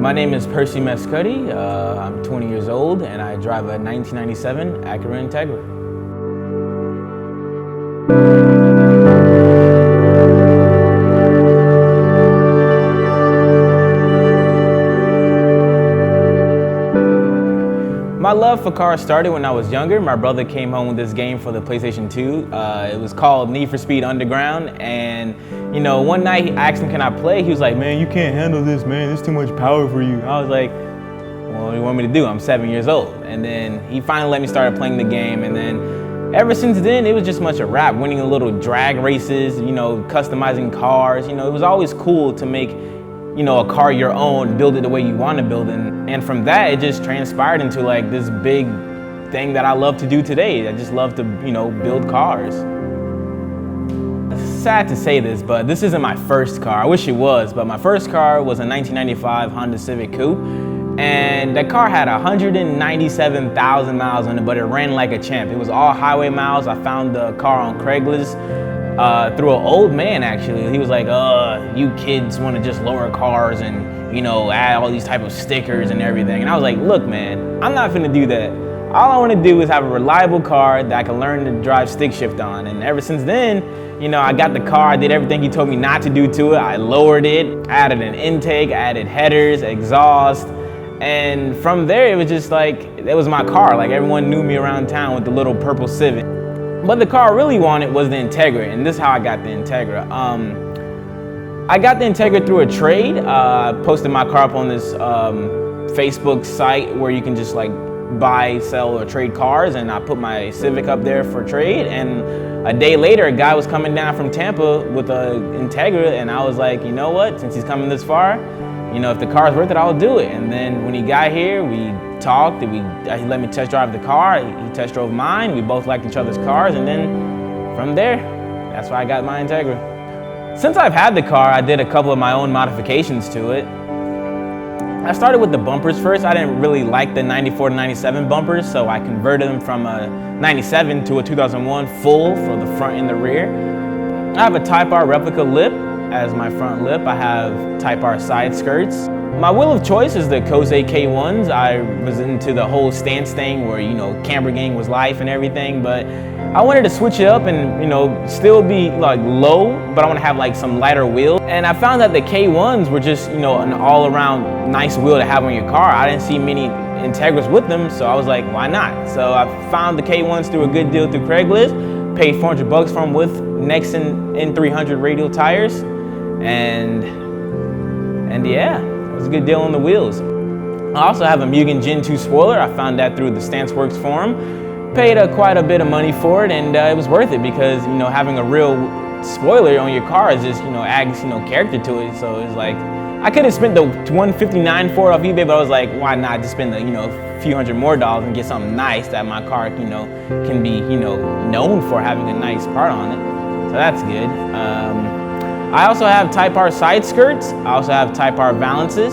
My name is Percy Mescudi. I'm 20 years old and I drive a 1997 Acura Integra. My love for cars started when I was younger. My brother came home with this game for the PlayStation 2. It was called Need for Speed Underground, and one night I asked him, can I play? He was like, man, you can't handle this, man. It's too much power for you. I was like, well, what do you want me to do? I'm 7 years old. And then he finally let me start playing the game, and then ever since then, it was just much a wrap, winning a little drag races, customizing cars. It was always cool to make a car your own, build it the way you want to build it. And from that, it just transpired into like this big thing that I love to do today. I just love to, build cars. It's sad to say this, but this isn't my first car. I wish it was, but my first car was a 1995 Honda Civic Coupe. And that car had 197,000 miles on it, but it ran like a champ. It was all highway miles. I found the car on Craigslist. Through an old man, actually. He was like, you kids want to just lower cars and, add all these type of stickers and everything. And I was like, look, man, I'm not finna do that. All I want to do is have a reliable car that I can learn to drive stick shift on. And ever since then, I got the car, I did everything he told me not to do to it. I lowered it, added an intake, added headers, exhaust. And from there, it was just like, it was my car. Like everyone knew me around town with the little purple Civic. But the car I really wanted was the Integra, and this is how I got the Integra. I got the Integra through a trade. I posted my car up on this Facebook site where you can just like buy, sell, or trade cars, and I put my Civic up there for trade. And a day later, a guy was coming down from Tampa with a Integra, and I was like, you know what? Since he's coming this far, if the car's worth it, I'll do it. And then when he got here, we talked, he let me test drive the car, he test drove mine, we both liked each other's cars, and then from there, that's why I got my Integra. Since I've had the car, I did a couple of my own modifications to it. I started with the bumpers first. I didn't really like the 94 to 97 bumpers, so I converted them from a 97 to a 2001 full for the front and the rear. I have a Type R replica lip as my front lip. I have Type R side skirts. My wheel of choice is the Cose K1s. I was into the whole stance thing where, camber gang was life and everything, but I wanted to switch it up and, still be like low, but I want to have like some lighter wheels. And I found that the K1s were just, an all around nice wheel to have on your car. I didn't see many Integras with them, so I was like, why not? So I found the K1s through a good deal through Craigslist, paid $400 for them with Nexen N300 radial tires, and yeah. It was a good deal on the wheels. I also have a Mugen Gen 2 spoiler. I found that through the StanceWorks forum. Paid quite a bit of money for it, and it was worth it because having a real spoiler on your car is just adds character to it. So it's like I could have spent the $159 for it off eBay, but I was like, why not just spend a few hundred more dollars and get something nice that my car can be known for having a nice part on it. So that's good. I also have Type R side skirts. I also have Type R valances.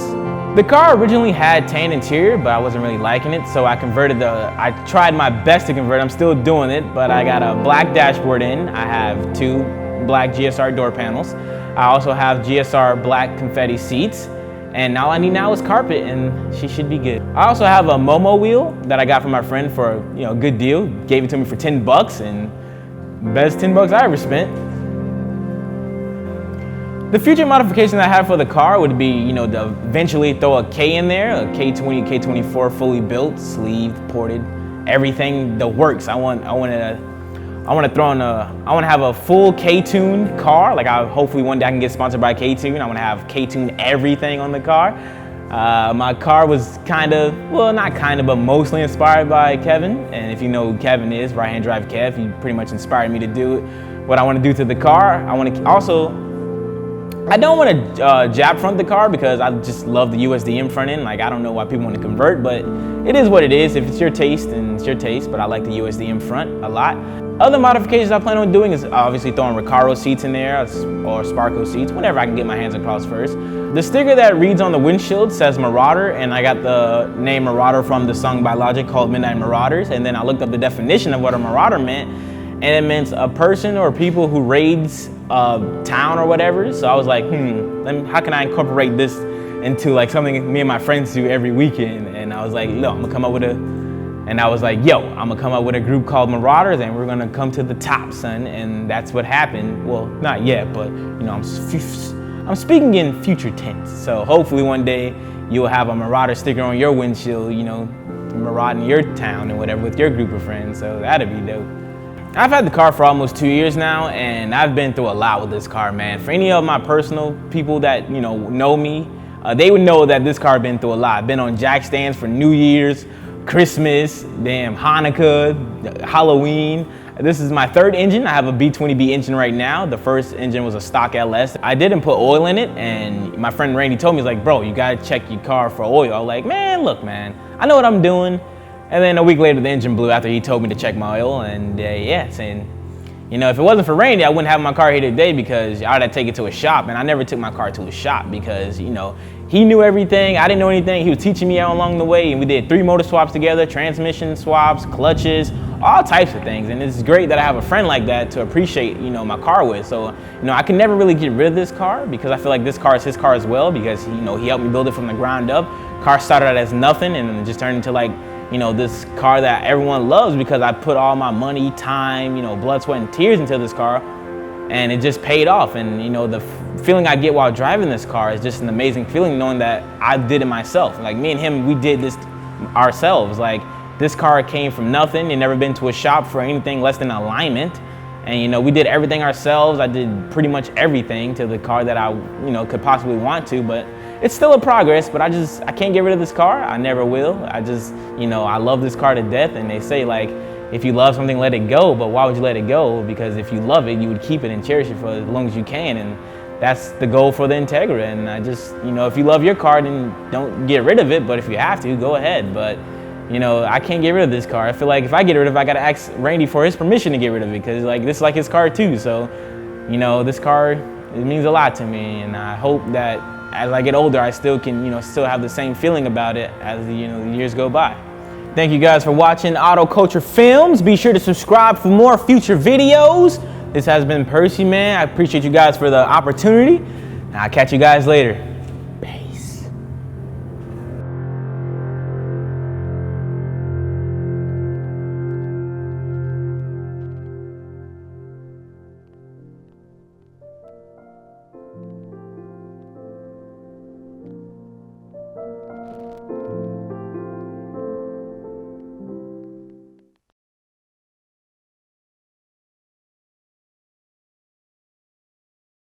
The car originally had tan interior, but I wasn't really liking it, so I tried my best to convert. I'm still doing it, but I got a black dashboard in. I have 2 black GSR door panels. I also have GSR black confetti seats, and all I need now is carpet, and she should be good. I also have a Momo wheel that I got from my friend for a good deal. Gave it to me for $10, and best $10 I ever spent. The future modification I have for the car would be, to eventually throw a K in there, a K20, K24 fully built, sleeved, ported, everything, the works. I want to have a full K-Tune car. Like hopefully one day I can get sponsored by K-Tune. I want to have K-Tune everything on the car. My car was but mostly inspired by Kevin. And if you know who Kevin is, Right Hand Drive Kev, he pretty much inspired me to do what I want to do to the car. I don't want to jab front the car because I just love the USDM front end. Like I don't know why people want to convert, but it is what it is. If it's your taste, then it's your taste, but I like the USDM front a lot. Other modifications I plan on doing is obviously throwing Recaro seats in there or Sparco seats, whenever I can get my hands across first. The sticker that reads on the windshield says Marauder, and I got the name Marauder from the song by Logic called Midnight Marauders, and then I looked up the definition of what a marauder meant, and it meant a person or people who raids a town or whatever. So I was like, how can I incorporate this into like something me and my friends do every weekend. And I was like, no, I'm gonna come up with and I was like, yo, I'm gonna come up with a group called Marauders, and we're gonna come to the top, son. And that's what happened. Well, not yet, but you know, I'm speaking in future tense. So hopefully one day you'll have a Marauder sticker on your windshield, you know, marauding your town and whatever with your group of friends. So that'd be dope. I've had the car for almost 2 years now, and I've been through a lot with this car, man. For any of my personal people that, you know me, they would know that this car been through a lot. I've been on jack stands for New Year's, Christmas, damn Hanukkah, Halloween. This is my third engine. I have a B20B engine right now. The first engine was a stock LS. I didn't put oil in it, and my friend Randy told me, he's like, bro, you gotta check your car for oil. I was like, man, look, man, I know what I'm doing. And then a week later, the engine blew after he told me to check my oil, and yeah, saying, you know, if it wasn't for Randy, I wouldn't have my car here today because I'd have to take it to a shop, and I never took my car to a shop because, you know, he knew everything, I didn't know anything. He was teaching me out along the way, and we did 3 motor swaps together, transmission swaps, clutches, all types of things. And it's great that I have a friend like that to appreciate, you know, my car with. So, you know, I can never really get rid of this car because I feel like this car is his car as well because, you know, he helped me build it from the ground up. Car started out as nothing and then just turned into like, you know, this car that everyone loves because I put all my money, time, you know, blood, sweat, and tears into this car, and it just paid off. And, you know, the feeling I get while driving this car is just an amazing feeling knowing that I did it myself. Like, me and him, we did this ourselves. Like, this car came from nothing. It never been to a shop for anything less than alignment. And, you know, we did everything ourselves. I did pretty much everything to the car that I, you know, could possibly want to, but it's still a progress, but I can't get rid of this car. I never will. I just, you know, I love this car to death. And they say, like, if you love something, let it go. But why would you let it go? Because if you love it, you would keep it and cherish it for as long as you can. And that's the goal for the Integra. And I just, you know, if you love your car, then don't get rid of it. But if you have to, go ahead. But, you know, I can't get rid of this car. I feel like if I get rid of it, I got to ask Randy for his permission to get rid of it. Because, like, this is like his car too. So, you know, this car, it means a lot to me. And I hope that as I get older, I still can, you know, still have the same feeling about it as the, you know, the years go by. Thank you guys for watching Auto Culture Films. Be sure to subscribe for more future videos. This has been Percy, man. I appreciate you guys for the opportunity. I'll catch you guys later.